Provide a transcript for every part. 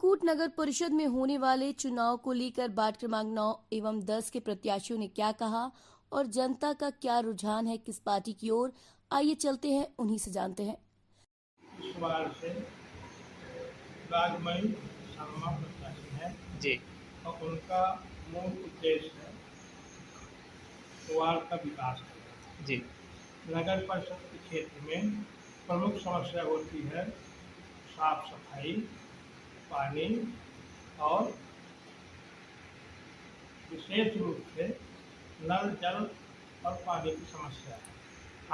चित्रकूट नगर परिषद में होने वाले चुनाव को लेकर वार्ड क्रमांक 9 एवं 10 के प्रत्याशियों ने क्या कहा और जनता का क्या रुझान है किस पार्टी की ओर, आइए चलते हैं उन्हीं से जानते हैं। इस वार्ड से राजमणि शर्मा प्रत्याशी हैं जी और उनका मूल उद्देश्य है वार्ड का विकास करना। जी नगर परिषद के क्षेत्र में प्रमुख समस्या होती है साफ सफाई, पानी और विशेष रूप से नल जल और पानी की समस्या है।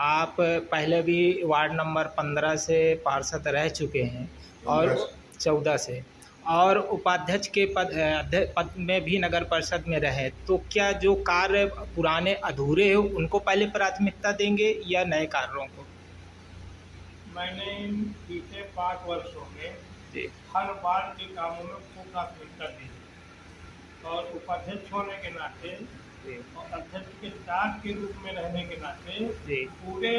आप पहले भी वार्ड नंबर 15 से पार्षद रह चुके हैं और 14 से और उपाध्यक्ष के पद में भी नगर परिषद में रहे, तो क्या जो कार्य पुराने अधूरे हो उनको पहले प्राथमिकता देंगे या नए कार्यों को? मैंने पिछले 5 वर्षों में हर वार्ड के कामों में खूब प्राथमिकता दी और उपाध्यक्ष होने के नाते और अध्यक्ष के चार्ज के रूप में रहने के नाते पूरे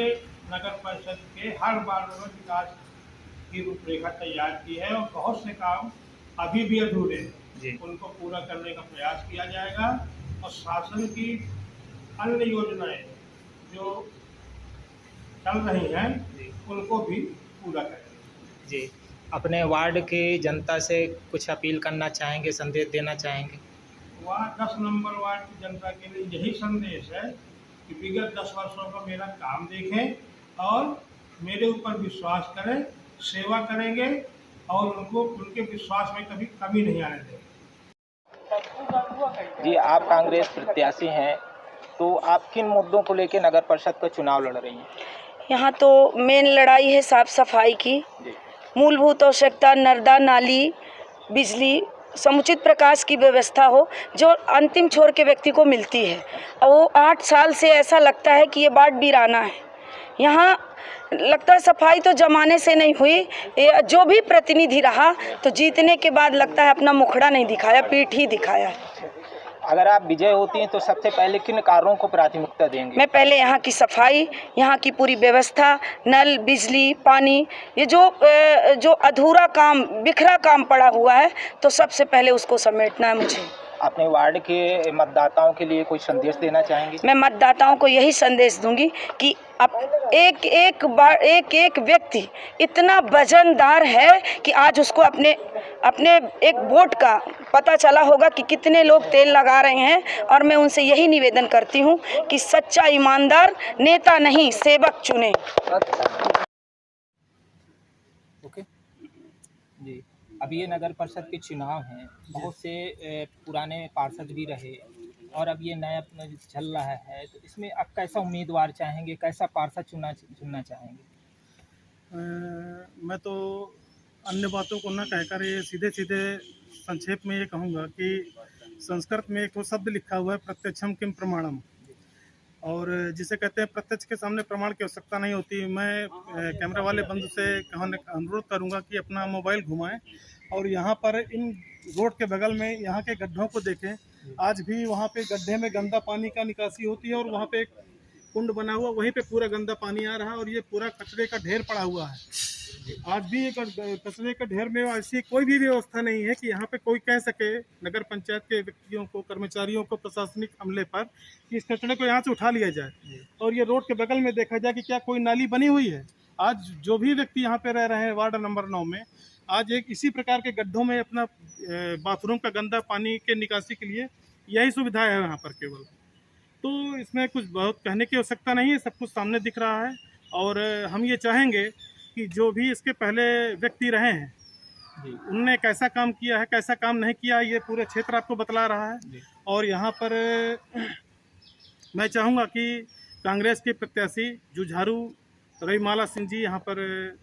नगर परिषद के हर वार्ड में विकास की रूपरेखा तैयार की है और बहुत से काम अभी भी अधूरे हैं, उनको पूरा करने का प्रयास किया जाएगा और शासन की अन्य योजनाएं जो चल रही हैं उनको भी पूरा करेंगे। जी, अपने वार्ड के जनता से कुछ अपील करना चाहेंगे, संदेश देना चाहेंगे? वार्ड 10 नंबर वार्ड की जनता के लिए यही संदेश है कि विगत 10 वर्षों का मेरा काम देखें और मेरे ऊपर विश्वास करें, सेवा करेंगे और उनके विश्वास में कभी कमी नहीं आने देंगे। जी, आप कांग्रेस प्रत्याशी हैं, तो आप किन मुद्दों को लेकर नगर परिषद का चुनाव लड़ रही हैं? यहाँ तो मेन लड़ाई है साफ सफाई की, मूलभूत आवश्यकता नर्मदा नाली, बिजली, समुचित प्रकाश की व्यवस्था हो जो अंतिम छोर के व्यक्ति को मिलती है। और वो 8 साल से ऐसा लगता है कि ये वार्ड वीराना है। यहाँ लगता है सफाई तो जमाने से नहीं हुई, जो भी प्रतिनिधि रहा तो जीतने के बाद लगता है अपना मुखड़ा नहीं दिखाया, पीठ ही दिखाया। अगर आप विजय होती हैं तो सबसे पहले किन कार्यों को प्राथमिकता देंगे? मैं पहले यहाँ की सफाई, यहाँ की पूरी व्यवस्था, नल, बिजली, पानी, ये जो अधूरा काम, बिखरा काम पड़ा हुआ है तो सबसे पहले उसको समेटना है मुझे। अपने वार्ड के मतदाताओं के लिए कोई संदेश देना चाहेंगे? मैं मतदाताओं को यही संदेश दूंगी कि अब एक व्यक्ति इतना वजनदार है कि आज उसको अपने एक वोट का पता चला होगा कि कितने लोग तेल लगा रहे हैं। और मैं उनसे यही निवेदन करती हूं कि सच्चा ईमानदार नेता नहीं सेवक चुने। ओके जी, अब ये नगर परिषद के चुनाव हैं, बहुत से पुराने पार्षद भी रहे और अब ये नया चल रहा है, तो इसमें आप कैसा उम्मीदवार चाहेंगे, कैसा पार्षद चुनना चाहेंगे? मैं तो अन्य बातों को न कहकर ये सीधे संक्षेप में ये कहूँगा कि संस्कृत में एक वो शब्द लिखा हुआ है प्रत्यक्षम किम प्रमाणम, और जिसे कहते हैं प्रत्यक्ष के सामने प्रमाण की आवश्यकता नहीं होती। मैं कैमरा वाले बंधु से अनुरोध करूंगा कि अपना मोबाइल घुमाएं और यहाँ पर इन रोड के बगल में यहाँ के गड्ढों को देखें। आज भी वहाँ पे गड्ढे में गंदा पानी का निकासी होती है और वहाँ पे एक कुंड बना हुआ, वहीं पे पूरा गंदा पानी आ रहा है और ये पूरा कचरे का ढेर पड़ा हुआ है। आज भी एक कचरे के ढेर में ऐसी कोई भी व्यवस्था नहीं है कि यहाँ पे कोई कह सके नगर पंचायत के व्यक्तियों को, कर्मचारियों को, प्रशासनिक अमले पर कि इस कचरे को यहाँ से उठा लिया जाए। और ये रोड के बगल में देखा जाए कि क्या कोई नाली बनी हुई है। आज जो भी व्यक्ति यहाँ पे रह रहे हैं वार्ड नंबर 9 में, आज एक इसी प्रकार के गड्ढों में अपना बाथरूम का गंदा पानी के निकासी के लिए यही सुविधा है यहाँ पर केवल। तो इसमें कुछ बहुत कहने की आवश्यकता नहीं है, सब कुछ सामने दिख रहा है। और हम ये चाहेंगे कि जो भी इसके पहले व्यक्ति रहे हैं उनने कैसा काम किया है, कैसा काम नहीं किया, ये पूरे क्षेत्र आपको बतला रहा है। और यहाँ पर मैं चाहूँगा कि कांग्रेस के प्रत्याशी जुझारू रविमाला सिंह जी यहाँ पर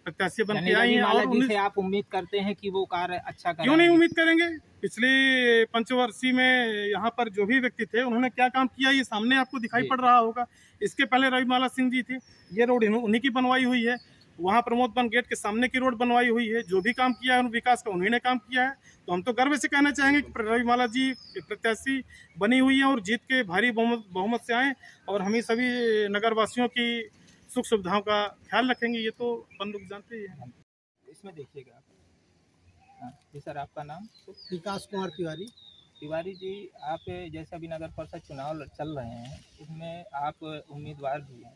प्रत्याशी बन के आई हैं। और आप उम्मीद करते हैं कि वो कार्य अच्छा करेंगे? क्यों नहीं उम्मीद करेंगे। पिछले पंचवर्षीय में यहाँ पर जो भी व्यक्ति थे उन्होंने क्या काम किया ये सामने आपको दिखाई पड़ रहा होगा। इसके पहले रविमाला सिंह जी थे, ये रोड उन्हीं की बनवाई हुई है। वहाँ प्रमोद वन गेट के सामने की रोड बनवाई हुई है। जो भी काम किया है विकास का उन्हीं ने काम किया है। तो हम तो गर्व से कहना चाहेंगे कि रविमाला जी प्रत्याशी बनी हुई है और जीत के भारी बहुमत से आए और हम ही सभी नगरवासियों की सुख सुविधाओं का ख्याल रखेंगे। ये तो अपन लोग जानते ही हैं। इसमें देखिएगा जी सर, आपका नाम? विकास कुमार तिवारी। तिवारी जी, आप जैसे अभी नगर परिषद चुनाव चल रहे हैं, इसमें आप उम्मीदवार भी हैं,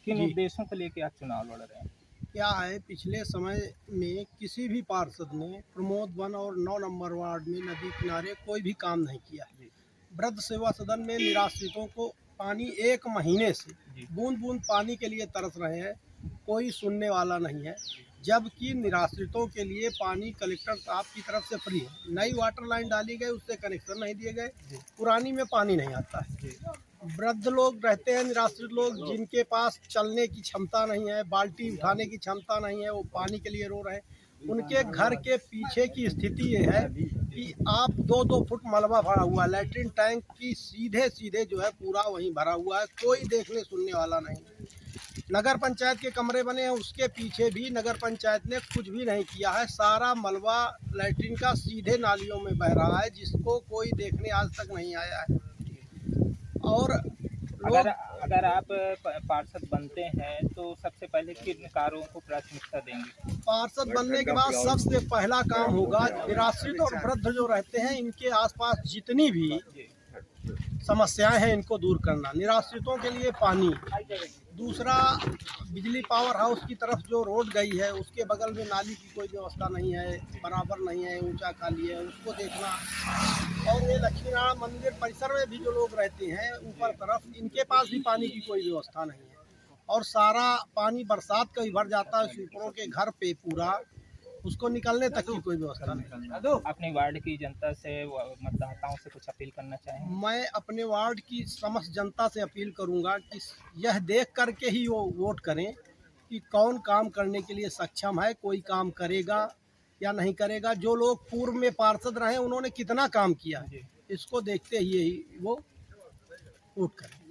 किन जी। उद्देश्यों को लेकर आप चुनाव लड़ रहे हैं? क्या है, पिछले समय में किसी भी पार्षद ने प्रमोद वन और 9 नंबर वार्ड में नदी किनारे कोई भी काम नहीं किया। वृद्ध सेवा सदन में निराश्रितों को पानी 1 महीने से बूंद बूंद पानी के लिए तरस रहे हैं, कोई सुनने वाला नहीं है। जबकि निराश्रितों के लिए पानी कलेक्टर साहब की तरफ से फ्री है। नई वाटर लाइन डाली गई, उससे कनेक्शन नहीं दिए गए, पुरानी में पानी नहीं आता है। वृद्ध लोग रहते हैं, निराश्रित लोग, जिनके पास चलने की क्षमता नहीं है, बाल्टी उठाने की क्षमता नहीं है, वो पानी के लिए रो रहे हैं। उनके घर के पीछे की स्थिति ये है कि आप 2-2 फुट मलबा भरा हुआ है, लैट्रिन टैंक की सीधे सीधे जो है पूरा वहीं भरा हुआ है, कोई देखने सुनने वाला नहीं। नगर पंचायत के कमरे बने हैं, उसके पीछे भी नगर पंचायत ने कुछ भी नहीं किया है। सारा मलबा लैट्रिन का सीधे नालियों में बह रहा है, जिसको कोई देखने आज तक नहीं आया है। और अगर आप पार्षद बनते हैं तो सबसे पहले किन कार्यों को प्राथमिकता देंगे? पार्षद बनने के बाद सबसे पहला काम होगा, निराश्रित और वृद्ध जो रहते हैं, इनके आसपास जितनी भी समस्याएं हैं इनको दूर करना। निराश्रितों के लिए पानी, दूसरा बिजली पावर हाउस की तरफ जो रोड गई है उसके बगल में नाली की कोई व्यवस्था नहीं है, बराबर नहीं है, ऊंचा खाली है, उसको देखना। और ये लक्ष्मी नारायण मंदिर परिसर में भी जो लोग रहते हैं ऊपर तरफ, इनके पास भी पानी की कोई व्यवस्था नहीं है। और सारा पानी बरसात का ही भर जाता है स्वीपरों के घर पे पूरा, उसको निकलने तक की कोई व्यवस्था नहीं। अपने वार्ड की जनता से, मतदाताओं से कुछ अपील करना चाहेंगे? मैं अपने वार्ड की समस्त जनता से अपील करूंगा कि यह देख करके ही वो वोट करें कि कौन काम करने के लिए सक्षम है, कोई काम करेगा या नहीं करेगा। जो लोग पूर्व में पार्षद रहे उन्होंने कितना काम किया है, इसको देखते ही वो वोट करें।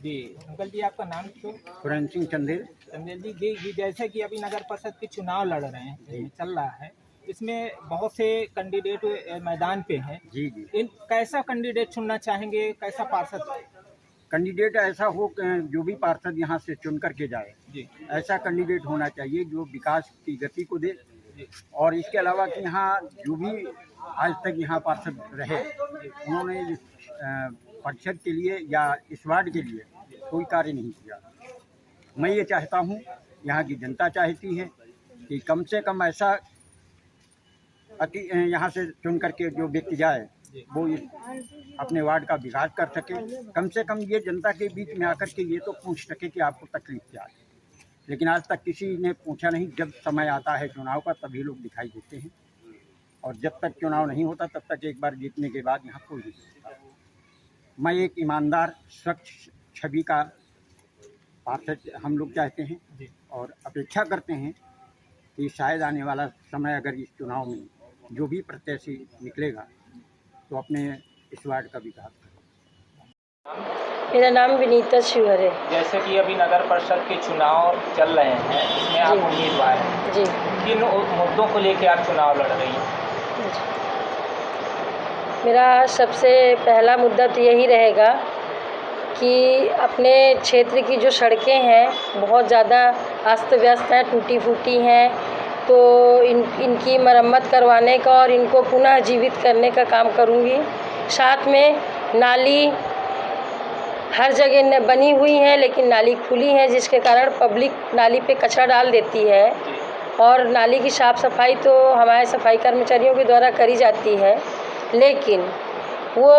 जी अंकल जी, आपका नाम क्यों? खुरन सिंह चंदेल। चंदेल जी, जैसे कि अभी नगर परिषद के चुनाव लड़ रहे हैं, चल रहा है, इसमें बहुत से कैंडिडेट मैदान पे हैं। जी जी। इन कैसा कैंडिडेट चुनना चाहेंगे, कैसा पार्षद? कैंडिडेट ऐसा हो कि जो भी पार्षद यहाँ से चुन करके जाए, जी, ऐसा कैंडिडेट होना चाहिए जो विकास की गति को दे। और इसके अलावा कि यहाँ जो भी आज तक यहाँ पार्षद रहे, उन्होंने परिषद के लिए या इस वार्ड के लिए कोई कार्य नहीं किया। मैं ये चाहता हूँ, यहाँ की जनता चाहती है कि कम से कम ऐसा यहाँ से चुन करके जो व्यक्ति जाए वो अपने वार्ड का विकास कर सके। कम से कम ये जनता के बीच में आकर के ये तो पूछ सके कि आपको तकलीफ क्या है। लेकिन आज तक किसी ने पूछा नहीं। जब समय आता है चुनाव का तभी लोग दिखाई देते हैं, और जब तक चुनाव नहीं होता तब तक एक बार जीतने के बाद यहाँ कोई नहीं होता। मैं एक ईमानदार स्वच्छ छवि का पार्षद हम लोग चाहते हैं, और अपेक्षा करते हैं कि शायद आने वाला समय अगर इस चुनाव में जो भी प्रत्याशी निकलेगा तो अपने इस वार्ड का विकास करेगा। मेरा नाम विनीता शिवर है। जैसे कि अभी नगर परिषद के चुनाव चल रहे हैं, इसमें आप उम्मीदवार हैं, जी, किन मुद्दों को लेकर आप चुनाव लड़ रही हैं? मेरा सबसे पहला मुद्दा तो यही रहेगा कि अपने क्षेत्र की जो सड़कें हैं बहुत ज़्यादा अस्त व्यस्त हैं, टूटी फूटी हैं, तो इनकी मरम्मत करवाने का और इनको पुनः जीवित करने का काम करूँगी। साथ में नाली हर जगह बनी हुई है लेकिन नाली खुली है, जिसके कारण पब्लिक नाली पे कचरा डाल देती है। और नाली की साफ़ सफाई तो हमारे सफाई कर्मचारियों के द्वारा करी जाती है, लेकिन वो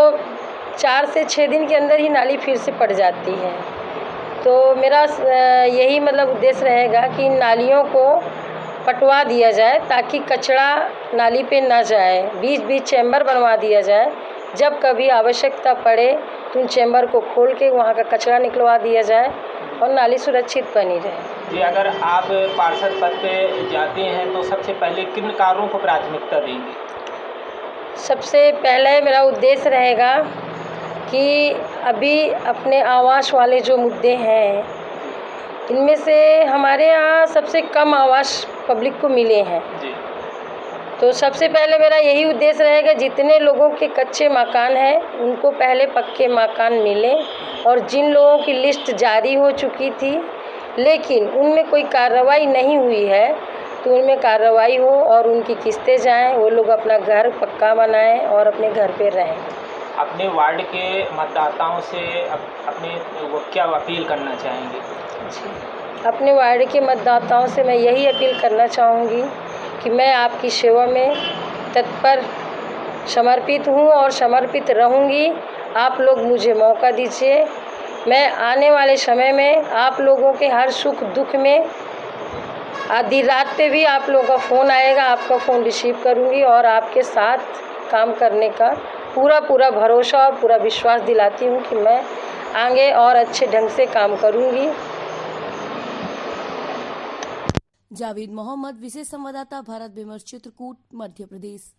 4 से 6 दिन के अंदर ही नाली फिर से पड़ जाती है। तो मेरा यही मतलब उद्देश्य रहेगा कि नालियों को पटवा दिया जाए ताकि कचरा नाली पे ना जाए। बीच बीच चैम्बर बनवा दिया जाए, जब कभी आवश्यकता पड़े तो उन चैम्बर को खोल के वहाँ का कचरा निकलवा दिया जाए और नाली सुरक्षित बनी रहे। जी, अगर आप पार्षद पद पे जाते हैं तो सबसे पहले किन कार्यों को प्राथमिकता देंगे? सबसे पहले मेरा उद्देश्य रहेगा कि अभी अपने आवास वाले जो मुद्दे हैं, इनमें से हमारे यहाँ सबसे कम आवास पब्लिक को मिले हैं। जी। तो सबसे पहले मेरा यही उद्देश्य रहेगा, जितने लोगों के कच्चे मकान हैं उनको पहले पक्के मकान मिले, और जिन लोगों की लिस्ट जारी हो चुकी थी लेकिन उनमें कोई कार्रवाई नहीं हुई है, तो उनमें कार्रवाई हो और उनकी किस्तें जाएं, वो लोग अपना घर पक्का बनाएं और अपने घर पे रहें। अपने वार्ड के मतदाताओं से अपने वो क्या अपील करना चाहेंगे? जी, अपने वार्ड के मतदाताओं से मैं यही अपील करना चाहूँगी कि मैं आपकी सेवा में तत्पर समर्पित हूँ और समर्पित रहूँगी। आप लोग मुझे मौका दीजिए। मैं आने वाले समय में आप लोगों के हर सुख दुख में आधी रात पे भी आप लोगों का फ़ोन आएगा, आपका फ़ोन रिसीव करूँगी और आपके साथ काम करने का पूरा भरोसा और पूरा विश्वास दिलाती हूँ कि मैं आगे और अच्छे ढंग से काम करूँगी। जावेद मोहम्मद, विशेष संवाददाता, भारत विमर्श, चित्रकूट, मध्य प्रदेश।